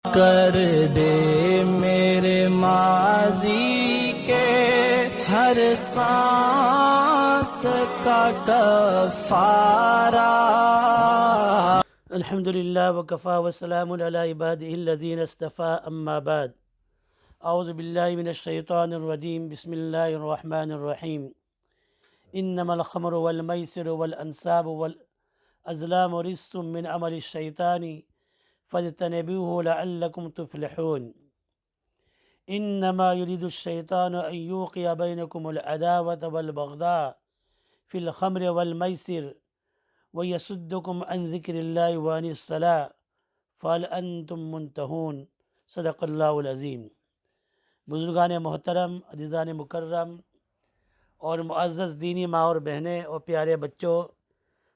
کر دے میرے ماضی کے ہر سانس کا کفارہ۔ الحمد للہ وکفا وسلام علی عبادہ الذین اصطفیٰ، اما بعد۔ اعوذ باللہ من الشیطان الرجیم، بسم اللہ الرحمن الرحیم۔ انما الخمر والمیسر والانصاب والازلام رجس من عمل الشیطان فاجتنبوه لعلکم تفلحون۔ انما یرید الشیطان ان یوقع بینکم العداوۃ والبغضاء فی الخمر والمیسر وَيَصُدُّكُمْ عَنْ ذِكْرِ اللَّهِ وَعَنِ الصَّلَاةِ فَهَلْ أَنْتُمْ مُنْتَهُونَ۔ صدق اللہ العظیم۔ بزرگان محترم، عزیزان مکرم اور معزز دینی ماں اور بہنیں اور پیارے بچوں،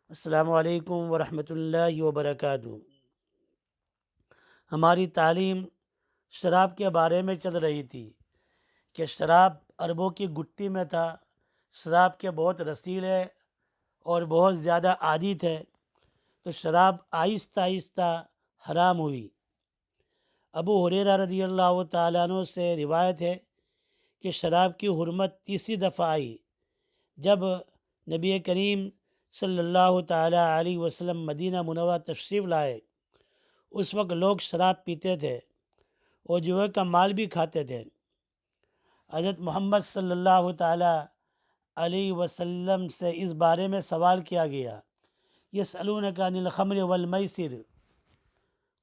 السلام علیکم ورحمۃ اللہ وبرکاتہ۔ ہماری تعلیم شراب کے بارے میں چل رہی تھی کہ شراب عربوں کی گٹی میں تھا، شراب کے بہت رسیلے اور بہت زیادہ عادی تھے، تو شراب آہستہ آہستہ حرام ہوئی۔ ابو ہریرہ رضی اللہ تعالیٰ عنہ سے روایت ہے کہ شراب کی حرمت تیسری دفعہ آئی جب نبی کریم صلی اللہ تعالیٰ علیہ وسلم مدینہ منورہ تشریف لائے۔ اس وقت لوگ شراب پیتے تھے اور جوئے کا مال بھی کھاتے تھے۔ حضرت محمد صلی اللہ تعالیٰ علیہ وسلم سے اس بارے میں سوال کیا گیا، یسألونک عن الخمر والمیسر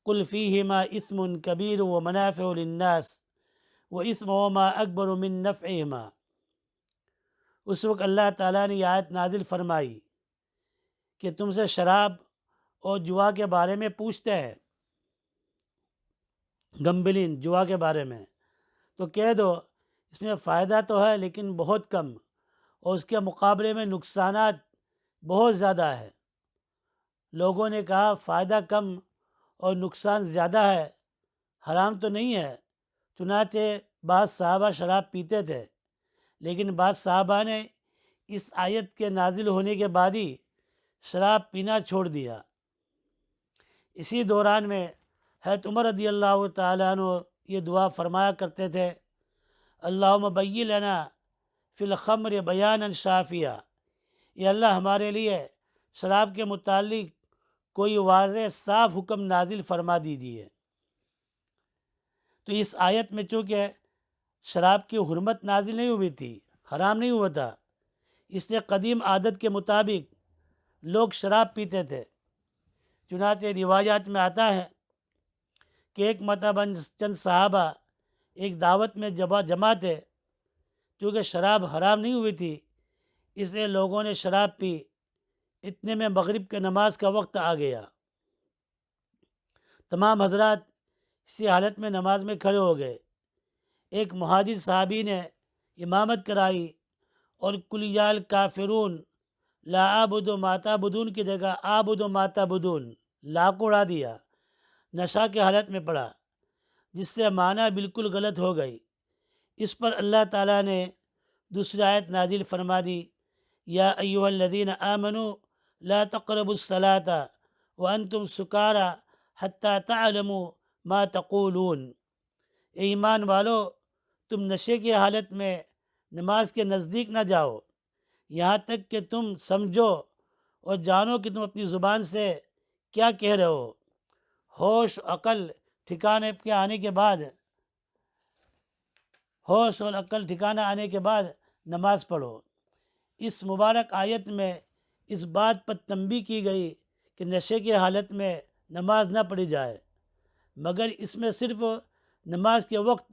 قل فیہما اثم کبیر ومنافع للناس واثمہما اکبر من نفعہما۔ اس وقت اللہ تعالیٰ نے یہ آیت نازل فرمائی کہ تم سے شراب اور جوا کے بارے میں پوچھتے ہیں، گمبلین جوا کے بارے میں، تو کہہ دو اس میں فائدہ تو ہے لیکن بہت کم، اور اس کے مقابلے میں نقصانات بہت زیادہ ہے۔ لوگوں نے کہا فائدہ کم اور نقصان زیادہ ہے، حرام تو نہیں ہے۔ چنانچہ بعض صحابہ شراب پیتے تھے، لیکن بعض صحابہ نے اس آیت کے نازل ہونے کے بعد ہی شراب پینا چھوڑ دیا۔ اسی دوران میں حضرت عمر رضی اللہ تعالیٰ عنہ یہ دعا فرمایا کرتے تھے، اللہم بین لنا فی الخمر بیانا شافیہ، یہ اللہ ہمارے لیے شراب کے متعلق کوئی واضح صاف حکم نازل فرما دیجیے۔ تو اس آیت میں چونکہ شراب کی حرمت نازل نہیں ہوئی تھی، حرام نہیں ہوا تھا، اس لیے قدیم عادت کے مطابق لوگ شراب پیتے تھے۔ چنانچہ روایات میں آتا ہے کہ ایک مرتبہ چند صحابہ ایک دعوت میں جمع تھے، کیونکہ شراب حرام نہیں ہوئی تھی اس لیے لوگوں نے شراب پی۔ اتنے میں مغرب کے نماز کا وقت آ گیا۔ تمام حضرات اسی حالت میں نماز میں کھڑے ہو گئے۔ ایک مہاجر صحابی نے امامت کرائی اور قل یا الکافرون لا اعبد ما تعبدون کی جگہ اعبد ما تعبدون لا کو اڑا دیا، نشہ کے حالت میں پڑا، جس سے معنی بالکل غلط ہو گئی۔ اس پر اللہ تعالیٰ نے دوسری آیت نازل فرما دی، یا ایھا الذین آمنوا لا تقربوا الصلاۃ وانتم سکارى حتی تعلموا ما تقولون۔ اے ایمان والو، تم نشے کی حالت میں نماز کے نزدیک نہ جاؤ یہاں تک کہ تم سمجھو اور جانو کہ تم اپنی زبان سے کیا کہہ رہے ہو۔ ہوش عقل ٹھکانے آنے کے بعد نماز پڑھو۔ اس مبارک آیت میں اس بات پر تنبیہ کی گئی کہ نشے کی حالت میں نماز نہ پڑھی جائے، مگر اس میں صرف نماز کے وقت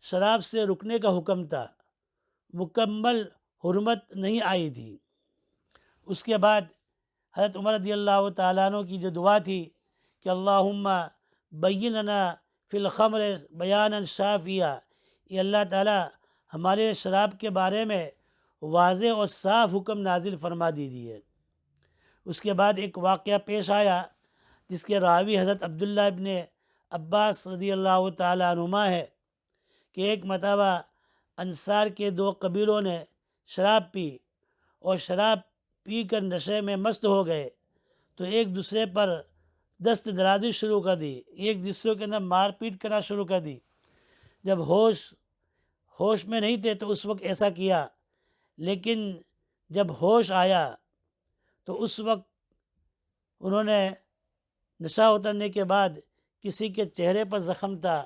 شراب سے رکنے کا حکم تھا، مکمل حرمت نہیں آئی تھی۔ اس کے بعد حضرت عمر رضی اللہ تعالیٰ عنہ کی جو دعا تھی کہ اللہم بین لنا فی الخمر بیانا شافیہ، یہ اللہ تعالیٰ ہمارے شراب کے بارے میں واضح اور صاف حکم نازل فرما دیجیے۔ اس کے بعد ایک واقعہ پیش آیا جس کے راوی حضرت عبداللہ ابن عباس رضی اللہ تعالیٰ عنہما ہے کہ ایک مرتبہ انصار کے دو قبیلوں نے شراب پی اور شراب پی کر نشے میں مست ہو گئے، تو ایک دوسرے پر دست درازی شروع کر دی، ایک دوسرے کے اندر مار پیٹ کرنا شروع کر دی۔ جب ہوش میں نہیں تھے تو اس وقت ایسا کیا، لیکن جب ہوش آیا تو اس وقت انہوں نے نشہ اترنے کے بعد کسی کے چہرے پر زخم تھا،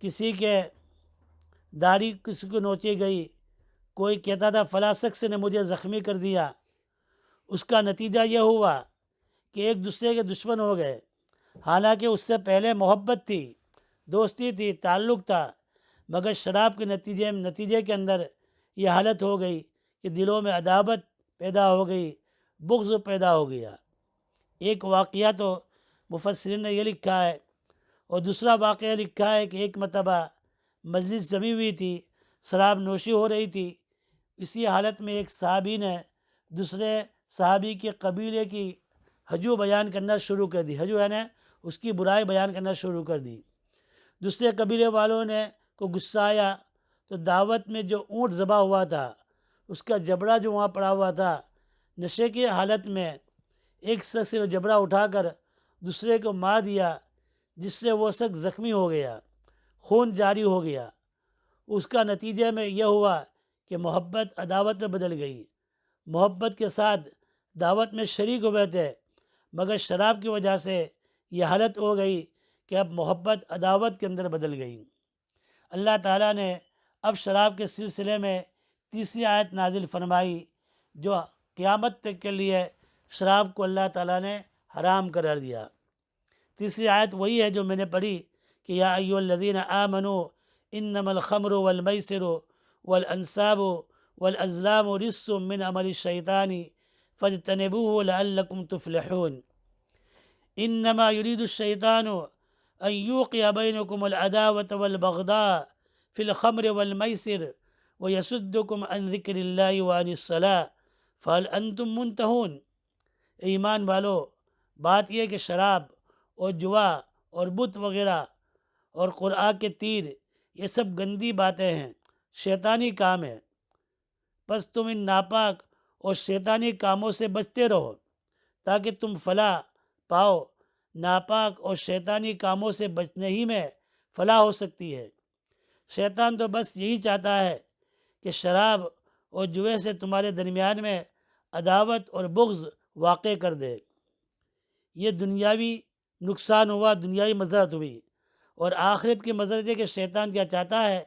کسی کے داڑھی کسی کو نوچی گئی، کوئی کہتا تھا فلاں شخص نے مجھے زخمی کر دیا۔ اس کا نتیجہ یہ ہوا کہ ایک دوسرے کے دشمن ہو گئے، حالانکہ اس سے پہلے محبت تھی، دوستی تھی، تعلق تھا، مگر شراب کے نتیجے کے اندر یہ حالت ہو گئی کہ دلوں میں عداوت پیدا ہو گئی، بغض پیدا ہو گیا۔ ایک واقعہ تو مفسرین نے یہ لکھا ہے، اور دوسرا واقعہ لکھا ہے کہ ایک مرتبہ مجلس جمی ہوئی تھی، شراب نوشی ہو رہی تھی، اسی حالت میں ایک صحابی نے دوسرے صحابی کے قبیلے کی ہجو بیان کرنا شروع کر دی۔ ہجو یعنی اس کی برائی بیان کرنا شروع کر دی۔ دوسرے قبیلے والوں نے کو غصہ آیا تو دعوت میں جو اونٹ ذبح ہوا تھا، اس کا جبڑا جو وہاں پڑا ہوا تھا، نشے کی حالت میں ایک شخص نے جبڑا اٹھا کر دوسرے کو مار دیا، جس سے وہ شخص زخمی ہو گیا، خون جاری ہو گیا۔ اس کا نتیجے میں یہ ہوا کہ محبت عداوت میں بدل گئی۔ محبت کے ساتھ دعوت میں شریک ہوئے تھے، مگر شراب کی وجہ سے یہ حالت ہو گئی کہ اب محبت عداوت کے اندر بدل گئی۔ اللہ تعالیٰ نے اب شراب کے سلسلے میں تیسری آیت نازل فرمائی، جو قیامت تک کے لیے شراب کو اللہ تعالیٰ نے حرام قرار دیا۔ تیسری آیت وہی ہے جو میں نے پڑھی کہ یا ایھا الذین آمنوا انما الخمر والمیسر والانصاب والازلام رجس من عمل الشیطان فاجتنبوه لعلکم تفلحون۔ انما یرید الشیطان ان یوقع بینکم العداوۃ والبغضاء فی الخمر والمیسر ویصدکم عن ذکر اللہ وعن الصلاۃ فہل انتم منتہون۔ ایمان والو، بات یہ کہ شراب اور جوا اور بت وغیرہ اور قرآن کے تیر یہ سب گندی باتیں ہیں، شیطانی کام ہے، پس تم ان ناپاک اور شیطانی کاموں سے بچتے رہو تاکہ تم فلاح پاؤ۔ ناپاک اور شیطانی کاموں سے بچنے ہی میں فلاح ہو سکتی ہے۔ شیطان تو بس یہی چاہتا ہے کہ شراب اور جوے سے تمہارے درمیان میں عداوت اور بغض واقع کر دے۔ یہ دنیاوی نقصان ہوا، دنیاوی مذرت ہوئی، اور آخرت کی مذرت ہے کہ شیطان کیا چاہتا ہے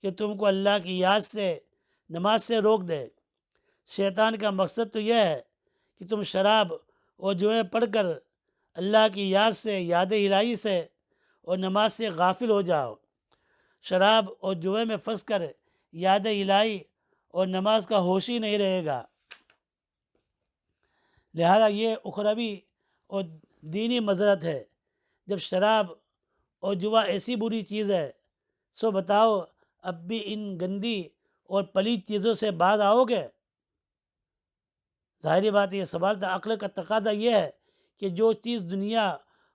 کہ تم کو اللہ کی یاد سے، نماز سے روک دے۔ شیطان کا مقصد تو یہ ہے کہ تم شراب اور جوئے پڑھ کر اللہ کی یاد سے، یاد الہی سے اور نماز سے غافل ہو جاؤ۔ شراب اور جوئے میں پھنس کر یاد الہی اور نماز کا ہوش ہی نہیں رہے گا۔ لہذا یہ اخروی اور دینی مذرت ہے۔ جب شراب اور جوا ایسی بری چیز ہے، سو بتاؤ اب بھی ان گندی اور پلید چیزوں سے باز آؤ گے؟ ظاہری بات یہ سوال تھا، عقل کا تقاضا یہ ہے کہ جو چیز دنیا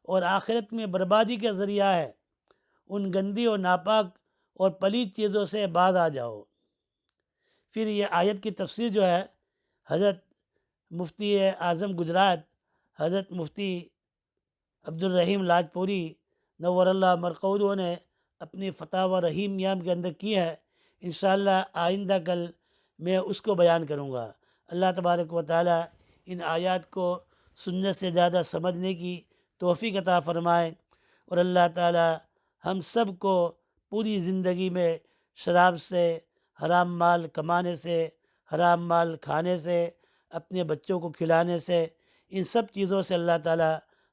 اور آخرت میں بربادی کا ذریعہ ہے، ان گندی اور ناپاک اور پلید چیزوں سے باز آ جاؤ۔ پھر یہ آیت کی تفسیر جو ہے حضرت مفتی اعظم گجرات حضرت مفتی عبدالرحیم لاجپوری نور اللہ مرقودہ نے اپنی فتاوی رحیم یام کے اندر کی ہے۔ انشاءاللہ آئندہ کل میں اس کو بیان کروں گا۔ اللہ تبارک و تعالی ان آیات کو سننے سے زیادہ سمجھنے کی توفیق عطا فرمائے، اور اللہ تعالی ہم سب کو پوری زندگی میں شراب سے، حرام مال کمانے سے، حرام مال کھانے سے، اپنے بچوں کو کھلانے سے، ان سب چیزوں سے اللہ تعالی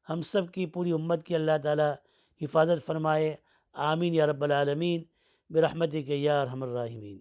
ہم سب کی، پوری امت کی اللہ تعالی حفاظت فرمائے۔ آمین یا رب العالمین برحمتک یا ارحم الراحمین۔